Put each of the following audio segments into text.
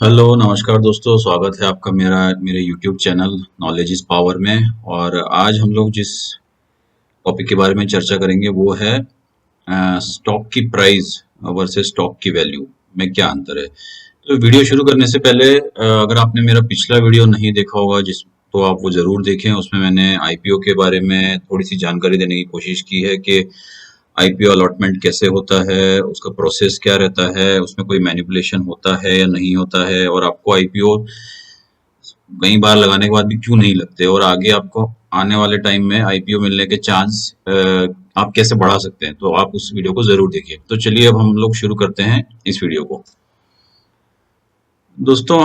Hello नमस्कार दोस्तों, स्वागत है आपका मेरे YouTube channel knowledge is power में। और आज हम लोग जिस टॉपिक के बारे में चर्चा करेंगे वो है स्टॉक की प्राइस वर्सेस स्टॉक की वैल्यू में क्या अंतर है। तो वीडियो शुरू करने से पहले अगर आपने मेरा पिछला वीडियो नहीं देखा होगा जिस तो आप वो जरूर देखें। उसमें मैंने आईपीओ के बारे में थोड़ी सी जानकारी देने की कोशिश की है कि आईपीओ अलॉटमेंट कैसे होता है, उसका प्रोसेस क्या रहता है, उसमें कोई मैनिपुलेशन होता है या नहीं होता है, और आपको आईपीओ कई बार लगाने के बाद भी क्यों नहीं लगते, और आगे आपको आने वाले टाइम में आईपीओ मिलने के चांस आप कैसे बढ़ा सकते हैं। तो आप उस वीडियो को जरूर देखिए। तो चलिए अब हम लोग शुरू करते हैं इस वीडियो को। दोस्तों,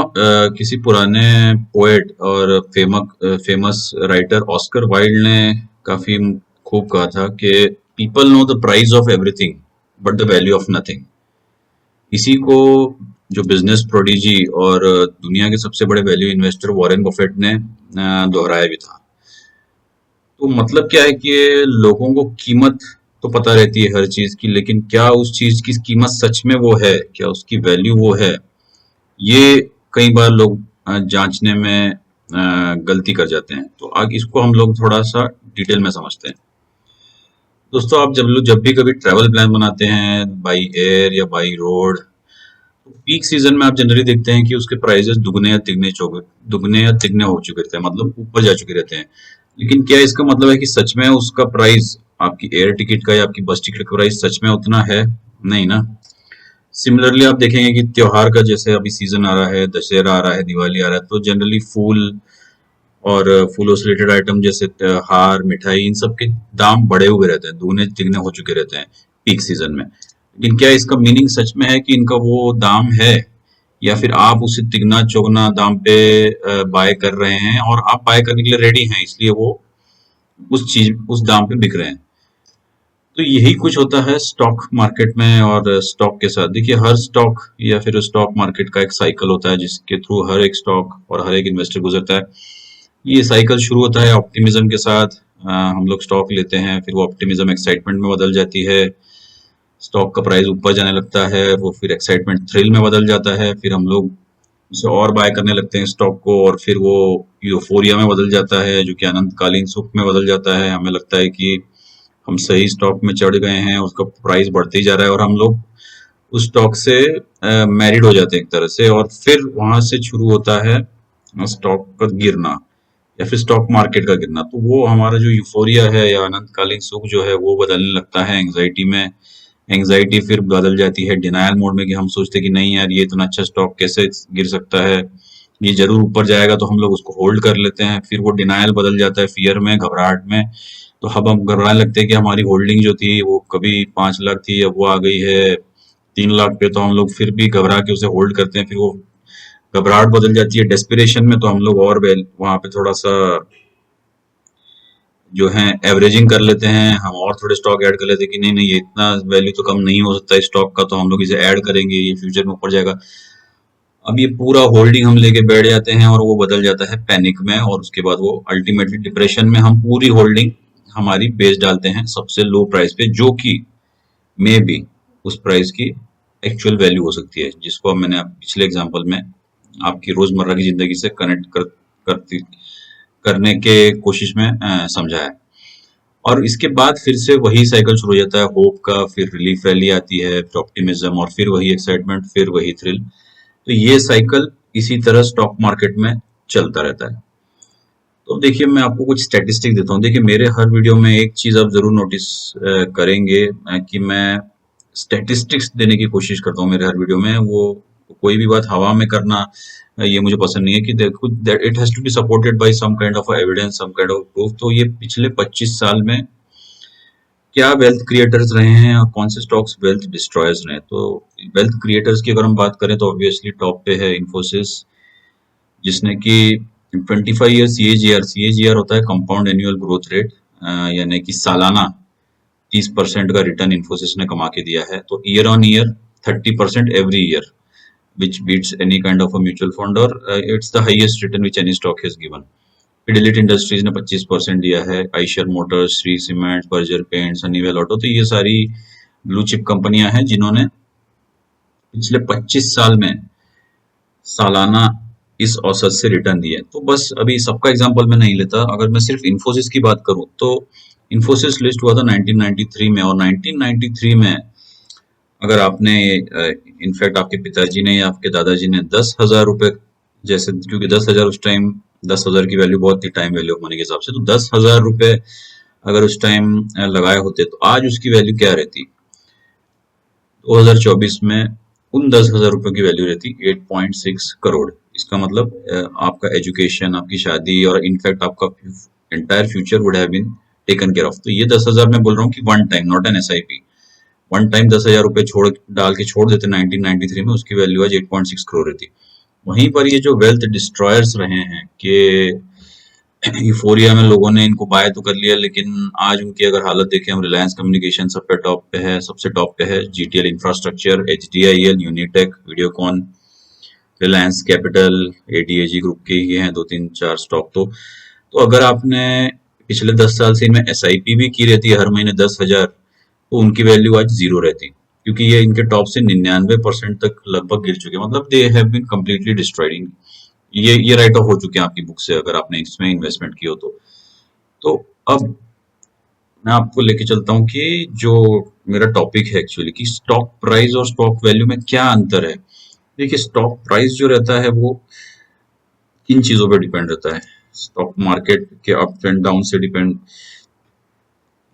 किसी पुराने पोएट और फेमस राइटर ऑस्कर वाइल्ड ने काफी खूब कहा था कि people know the price of everything but the value of nothing. इसी को जो बिजनेस प्रोडिजी और दुनिया के सबसे बड़े वैल्यू इन्वेस्टर वॉरेन बफेट ने दोहराया भी था। तो मतलब क्या है कि लोगों को कीमत तो पता रहती है हर चीज की, लेकिन क्या उस चीज की कीमत सच में वो है, क्या उसकी वैल्यू वो है, ये कई बार लोग जांचने में गलती कर जाते हैं। तो आगे इसको हम लोग थोड़ा सा डिटेल में समझते हैं। दोस्तों, आप जब भी कभी ट्रैवल प्लान बनाते हैं बाई एयर या बाई रोड, पीक सीजन में आप जनरली देखते हैं कि उसके प्राइसेस दुगने या तिगने हो चुके रहते हैं, मतलब ऊपर जा चुके रहते हैं। लेकिन क्या इसका मतलब है कि सच में उसका प्राइस, आपकी एयर टिकट का या आपकी बस टिकट का प्राइस सच में उतना है? नहीं ना। सिमिलरली आप देखेंगे कि त्योहार का जैसे अभी सीजन आ रहा है, दशहरा आ रहा है, दिवाली आ रहा है, तो जनरली फूल और फूलों से रिलेटेड आइटम जैसे हार, मिठाई, इन सब के दाम बढ़े हुए रहते हैं, दुगने तिगने हो चुके रहते हैं पीक सीजन में। लेकिन क्या इसका मीनिंग सच में है कि इनका वो दाम है, या फिर आप उसे तिगना चौगना दाम पे बाय कर रहे हैं और आप बाय करने के लिए रेडी हैं, इसलिए वो उस दाम पे बिक रहे हैं। तो यही कुछ होता है स्टॉक मार्केट में और स्टॉक के साथ। देखिए, हर स्टॉक या फिर स्टॉक मार्केट का एक साइकिल होता है जिसके थ्रू हर एक स्टॉक और हर एक इन्वेस्टर गुजरता है। ये साइकिल शुरू होता है ऑप्टिमिज्म के साथ। हम लोग स्टॉक लेते हैं, फिर वो ऑप्टिमिज्म एक्साइटमेंट में बदल जाती है, स्टॉक का प्राइस ऊपर जाने लगता है, वो फिर एक्साइटमेंट थ्रिल में बदल जाता है, फिर हम लोग उसे और बाय करने लगते हैं स्टॉक को, और फिर वो यूफोरिया में बदल जाता है जो कि अनंतकालीन सुख में बदल जाता है। हमें लगता है कि हम सही स्टॉक में चढ़ गए हैं, उसका प्राइस बढ़ते ही जा रहा है और हम लोग उस स्टॉक से मैरिड हो जाते हैं एक तरह से, और फिर वहां से शुरू होता है स्टॉक का गिरना या फिर स्टॉक मार्केट का गिरना। तो वो हमारा जो यूफोरिया है या अनंतकालीन सुख जो है वो बदलने लगता है एंग्जाइटी में। एंग्जाइटी फिर बदल जाती है डिनायल मोड में, कि हम सोचते हैं कि नहीं यार, ये इतना अच्छा स्टॉक कैसे गिर सकता है, ये जरूर ऊपर जाएगा, तो हम लोग उसको होल्ड कर लेते हैं। फिर वो डिनायल बदल जाता है फियर में, घबराहट में। तो अब हम घबराने लगते हैं कि हमारी होल्डिंग जो थी वो कभी 5 लाख थी, अब वो आ गई है 3 लाख पे, तो हम लोग फिर भी घबरा के उसे होल्ड करते हैं। फिर वो घबराहट बदल जाती है डेस्पिरेशन में, तो हम लोग और वहां पे थोड़ा सा जो है एवरेजिंग कर लेते हैं, हम और थोड़े स्टॉक ऐड कर लेते हैं कि नहीं नहीं, ये इतना वैल्यू तो कम नहीं हो सकता इस स्टॉक का, तो हम लोग इसे ऐड करेंगे, ये फ्यूचर में ऊपर जाएगा। अब ये पूरा होल्डिंग हम लेके बैठ जाते हैं और वो बदल जाता है पैनिक में, और उसके बाद वो अल्टीमेटली डिप्रेशन में हम पूरी होल्डिंग हमारी बेच डालते हैं सबसे लो प्राइस पे, जो कि मे बी उस प्राइस की एक्चुअल वैल्यू हो सकती है, जिसको मैंने पिछले एग्जांपल में आपकी रोजमर्रा की जिंदगी से कनेक्ट करती करने के कोशिश में समझा है। और इसके बाद फिर से वही साइकिल शुरू हो जाता है होप का, फिर रिलीफ रैली आती है, फिर ऑप्टिमिज्म, और फिर वही एक्साइटमेंट, फिर वही थ्रिल। तो ये साइकिल इसी तरह स्टॉक मार्केट में चलता रहता है। तो देखिए, मैं आपको कुछ स्टैटिस्टिक देता हूँ। देखिए, मेरे हर वीडियो में एक चीज आप जरूर नोटिस करेंगे कि मैं स्टैटिस्टिक्स देने की कोशिश करता हूँ मेरे हर वीडियो में। वो कोई भी बात हवा में करना ये मुझे पसंद नहीं है, कि देखो it has to be supported by some kind of evidence, some kind of proof. तो ये पिछले 25 साल में क्या वेल्थ क्रिएटर्स रहे हैं और कौन से स्टॉक्स वेल्थ डिस्ट्रॉयर्स रहे हैं। तो वेल्थ क्रिएटर्स की अगर हम बात करें तो ऑब्वियसली टॉप पे है इन्फोसिस, जिसने कि 25 ईयर सीएजीआर होता है कंपाउंड एनुअल ग्रोथ रेट, यानी कि सालाना 30% का रिटर्न इन्फोसिस ने कमा के दिया है। तो year on year 30% every year, which beats any kind of a mutual fund, और it's the highest return which any stock has given. Fidelity Industries ने 25% दिया है, Eicher Motors, Shree Cement, Berger Paints, Honeywell Auto. तो ये सारी blue chip कंपनियां हैं जिन्होंने पिछले 25 साल में सालाना इस औसत से रिटर्न दिए। तो बस अभी सबका एग्जांपल मैं नहीं लेता, अगर मैं सिर्फ इन्फोसिस की बात करूं तो इन्फोसिस लिस्ट हुआ था 1993 में, और 1993 में अगर आपने इनफैक्ट आपके पिताजी ने या आपके दादाजी ने 10,000 रुपए जैसे, क्योंकि 10,000 उस टाइम, 10,000 की वैल्यू बहुत ही टाइम वैल्यू मनी के हिसाब से, तो 10,000 रुपए अगर उस टाइम लगाए होते तो आज उसकी वैल्यू क्या रहती? 2024 में उन 10,000 रुपए की वैल्यू रहती 8.6 करोड़। इसका मतलब आपका एजुकेशन, आपकी शादी और इनफैक्ट आपका entire future would have been taken care of. तो ये 10,000 मैं बोल रहा हूँ कि one time, not an SIP. One time 10,000 रुपए छोड़ डाल के छोड़ देते 1993 में, उसकी वैल्यू आज 8.6 करोड़ रहती। वहीं पर ये जो वेल्थ डिस्ट्रॉयर्स रहे हैं कि यूफोरिया में लोगों ने इनको बाय तो कर लिया, लेकिन आज उनकी अगर हालत देखें हम, रिलायंस कम्युनिकेशन सब पे टॉप पे है, सबसे टॉप पे है, GTL infrastructure, HDIL, Unitech, Videocon, Reliance capital, ADAG group के ही हैं दो तीन चार स्टॉक। तो अगर आपने पिछले 10 साल से इनमें एसआईपी भी की रहती है हर महीने 10,000, तो उनकी वैल्यू आज जीरो रहती, क्योंकि ये इनके टॉप से 99% तक लगभग गिर चुके हैं। मतलब they have been completely destroyed. ये राइट ऑफ हो चुके हैं आपकी बुक से अगर आपने इसमें इन्वेस्टमेंट की हो तो अब मैं आपको लेके चलता हूँ कि जो मेरा टॉपिक है एक्चुअली, कि स्टॉक प्राइस और स्टॉक वैल्यू में क्या अंतर है। देखिए, स्टॉक प्राइस जो रहता है वो किन चीजों पे डिपेंड रहता है? स्टॉक मार्केट के अप एंड डाउन से डिपेंड,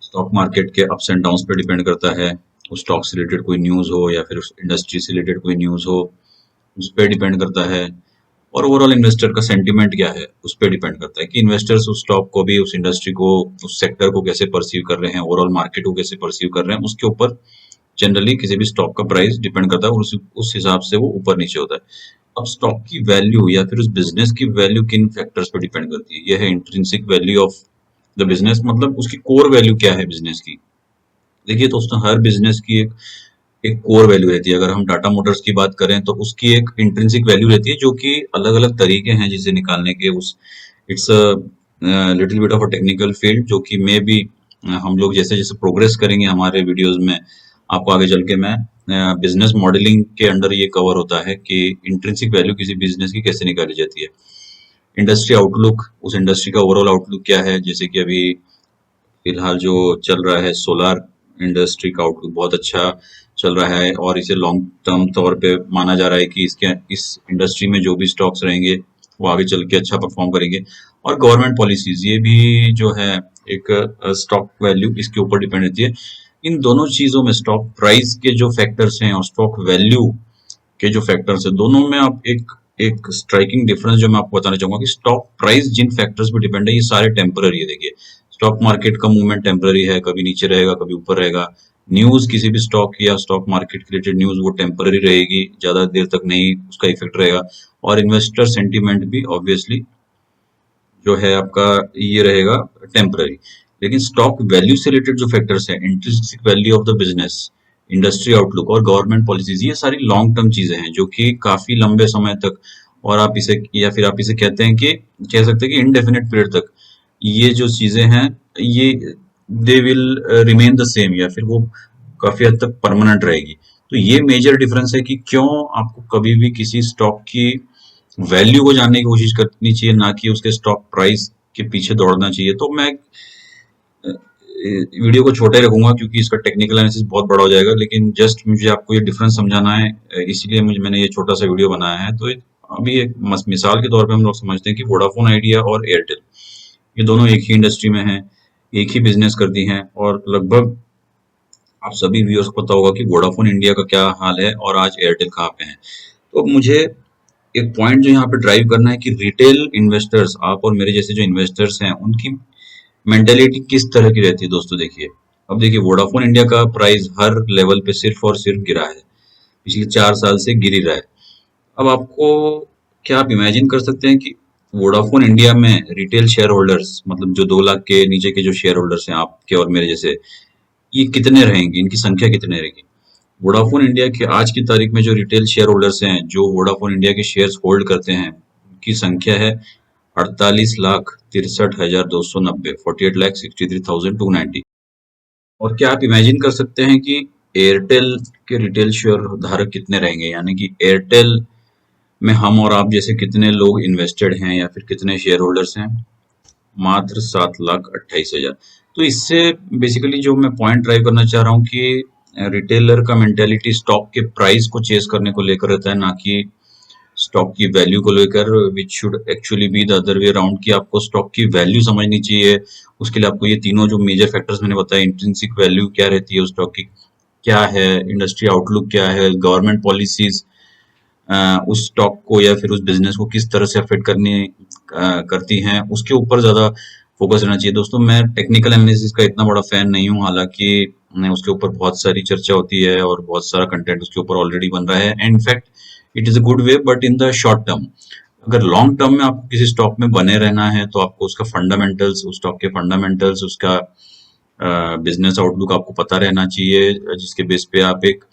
स्टॉक मार्केट के अप्स एंड डाउन पे डिपेंड करता है। उस स्टॉक से रिलेटेड कोई न्यूज हो या फिर उस इंडस्ट्री से रिलेटेड कोई न्यूज हो, उस पर डिपेंड करता है। और ओवरऑल इन्वेस्टर का सेंटिमेंट क्या है उस पर डिपेंड करता है कि इन्वेस्टर्स उस स्टॉक को भी, उस इंडस्ट्री को, उस सेक्टर को कैसे परसीव कर रहे हैं, ओवरऑल मार्केट को कैसे परसीव कर रहे हैं, उसके ऊपर जनरली किसी भी स्टॉक का प्राइस डिपेंड करता है, और उस हिसाब से वो ऊपर नीचे होता है। अब स्टॉक की वैल्यू या फिर उस बिजनेस की वैल्यू किन फैक्टर्स पर डिपेंड करती है? यह है intrinsic value of the business, मतलब उसकी कोर वैल्यू क्या है बिजनेस की। देखिए दोस्तों, हर बिजनेस की एक एक कोर वैल्यू रहती है। अगर हम टाटा मोटर्स की बात करें तो उसकी एक इंट्रिंसिक वैल्यू रहती है, जो कि अलग अलग तरीके हैं जिसे निकालने के। उस it's little bit of a technical field, जो कि मे बी हम लोग जैसे जैसे प्रोग्रेस करेंगे हमारे वीडियोस में, आपको आगे चल के मैं बिजनेस मॉडलिंग के अंडर ये कवर होता है कि इंट्रिंसिक वैल्यू किसी बिजनेस की कैसे निकाली जाती है। इंडस्ट्री आउटलुक, उस इंडस्ट्री का ओवरऑल आउटलुक क्या है, जैसे कि अभी फिलहाल जो चल रहा है सोलार इंडस्ट्री का आउटलुक बहुत अच्छा चल रहा है, और इसे लॉन्ग टर्म तौर पे माना जा रहा है कि इसके इस इंडस्ट्री में जो भी स्टॉक्स रहेंगे वो आगे चल के अच्छा परफॉर्म करेंगे। और गवर्नमेंट पॉलिसीज, ये भी जो है एक स्टॉक वैल्यू इसके ऊपर डिपेंड रहती है। इन दोनों चीजों में स्टॉक प्राइस के जो फैक्टर्स हैं और स्टॉक वैल्यू के जो फैक्टर्स हैं, दोनों में आप एक एक स्ट्राइकिंग डिफरेंस जो मैं आपको बताना चाहूंगा कि स्टॉक प्राइस जिन फैक्टर्स पे डिपेंड है ये सारे टेम्पररी है। देखिए, स्टॉक मार्केट का मूवमेंट टेम्पररी है, कभी नीचे रहेगा कभी ऊपर रहेगा। न्यूज, किसी भी स्टॉक या स्टॉक मार्केट रिलेटेड न्यूज वो टेम्पररी रहेगी, ज्यादा देर तक नहीं उसका इफेक्ट रहेगा। और इन्वेस्टर सेंटीमेंट भी ऑब्वियसली जो है आपका ये रहेगा टेम्पररी। लेकिन स्टॉक वैल्यू से रिलेटेड जो फैक्टर्स हैं, intrinsic value of the business, industry outlook और गवर्नमेंट पॉलिसीज, ये सारी लॉन्ग टर्म चीजें हैं जो कि काफी लंबे समय तक, और आप इसे या फिर आप इसे कहते हैं कि कह सकते हैं कि इनडेफिनेट पीरियड तक ये जो चीजें हैं ये they will remain the same, या फिर वो काफी हद तक परमानेंट रहेगी। तो ये मेजर डिफरेंस है कि क्यों आपको कभी भी किसी स्टॉक की वैल्यू को जानने की कोशिश करनी चाहिए, ना कि उसके स्टॉक प्राइस के पीछे दौड़ना चाहिए। तो मैं वीडियो को छोटे रखूंगा क्योंकि इसका टेक्निकल एनालिसिस बहुत बड़ा हो जाएगा, लेकिन जस्ट मुझे आपको ये डिफरेंस समझाना है, इसीलिए मैंने ये छोटा सा वीडियो बनाया है। तो अभी एक मिसाल के तौर पे हम लोग समझते हैं कि वोडाफोन आइडिया और एयरटेल, ये दोनों एक ही इंडस्ट्री में हैं, एक ही बिजनेस करती हैं, और लगभग आप सभी व्यूअर्स को पता होगा कि वोडाफोन इंडिया का क्या हाल है और आज एयरटेल कहाँ पे है। तो मुझे एक पॉइंट जो यहाँ पे ड्राइव करना है कि रिटेल इन्वेस्टर्स, आप और मेरे जैसे जो इन्वेस्टर्स हैं, उनकी मेंटेलिटी किस तरह की रहती है दोस्तों। देखिए, अब देखिए वोडाफोन इंडिया का प्राइस हर लेवल पे सिर्फ और सिर्फ गिरा है, पिछले 4 साल से गिर ही रहा है। अब आपको, क्या आप इमेजिन कर सकते हैं कि वोडाफोन इंडिया में रिटेल शेयर होल्डर्स, मतलब जो 2 लाख के नीचे के जो शेयर होल्डर्स हैं आपके और मेरे जैसे, ये कितने रहेंगे, इनकी संख्या कितने रहेगी? वोडाफोन इंडिया के आज की तारीख में जो रिटेल शेयर होल्डर्स हैं, जो वोडाफोन इंडिया के शेयर्स होल्ड करते हैं, उनकी संख्या है 48,63,290, 48,63,290। और क्या आप इमेजिन कर सकते हैं कि एयरटेल के रिटेल शेयर धारक कितने रहेंगे? यानी कि एयरटेल में हम और आप जैसे कितने लोग इन्वेस्टेड हैं या फिर कितने शेयर होल्डर्स हैं? मात्र 7,28,000। तो इससे बेसिकली जो मैं पॉइंट ड्राइव करना चाह रहा हूँ कि रिटेलर का मेंटेलिटी स्टॉक के प्राइस को चेस करने को लेकर रहता है, ना कि स्टॉक की वैल्यू को लेकर, which should actually be the other way around, कि आपको स्टॉक की वैल्यू समझनी चाहिए। उसके लिए आपको ये तीनों जो मेजर फैक्टर्स मैंने बताया, इंट्रिंसिक वैल्यू क्या रहती है उस स्टॉक की, क्या है इंडस्ट्री आउटलुक, क्या है गवर्नमेंट पॉलिसीज उस स्टॉक को या फिर उस बिजनेस को किस तरह से अफेक्ट करती हैं, उसके ऊपर ज्यादा फोकस रहना चाहिए। दोस्तों, मैं टेक्निकल एनालिसिस का इतना बड़ा फैन नहीं हूँ, हालांकि उसके ऊपर बहुत सारी चर्चा होती है और बहुत सारा कंटेंट उसके ऊपर ऑलरेडी बन रहा है। In fact it is a good way, but in the short term, अगर लॉन्ग टर्म में आपको किसी स्टॉक में बने रहना है तो आपको उसका फंडामेंटल्स, उस स्टॉक के फंडामेंटल्स, उसका बिजनेस आउटलुक आपको पता रहना चाहिए, जिसके बेस पे आप एक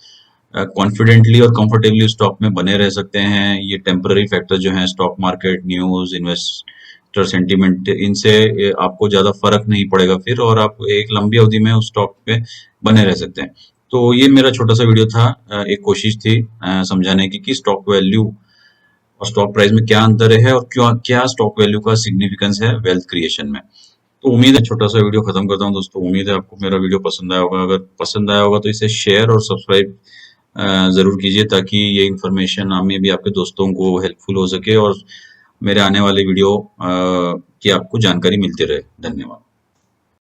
कॉन्फिडेंटली और कंफर्टेबली स्टॉक में बने रह सकते हैं। ये टेम्पररी फैक्टर जो हैं, stock market news, investor sentiment, इनसे आपको ज्यादा फर्क नहीं पड़ेगा फिर, और आप एक लंबी अवधि में उस स्टॉक पे बने रह सकते हैं। तो ये मेरा छोटा सा वीडियो था, एक कोशिश थी समझाने की कि स्टॉक वैल्यू और स्टॉक प्राइस में क्या अंतर है और क्यों, क्या स्टॉक वैल्यू का सिग्निफिकेंस है वेल्थ क्रिएशन में। तो उम्मीद है, छोटा सा वीडियो खत्म करता हूँ दोस्तों। उम्मीद है आपको मेरा वीडियो पसंद आया होगा। अगर पसंद आया होगा तो इसे शेयर और सब्सक्राइब जरूर कीजिए, ताकि ये इन्फॉर्मेशन हमें भी आपके दोस्तों को हेल्पफुल हो सके और मेरे आने वाले वीडियो की आपको जानकारी मिलती रहे। धन्यवाद।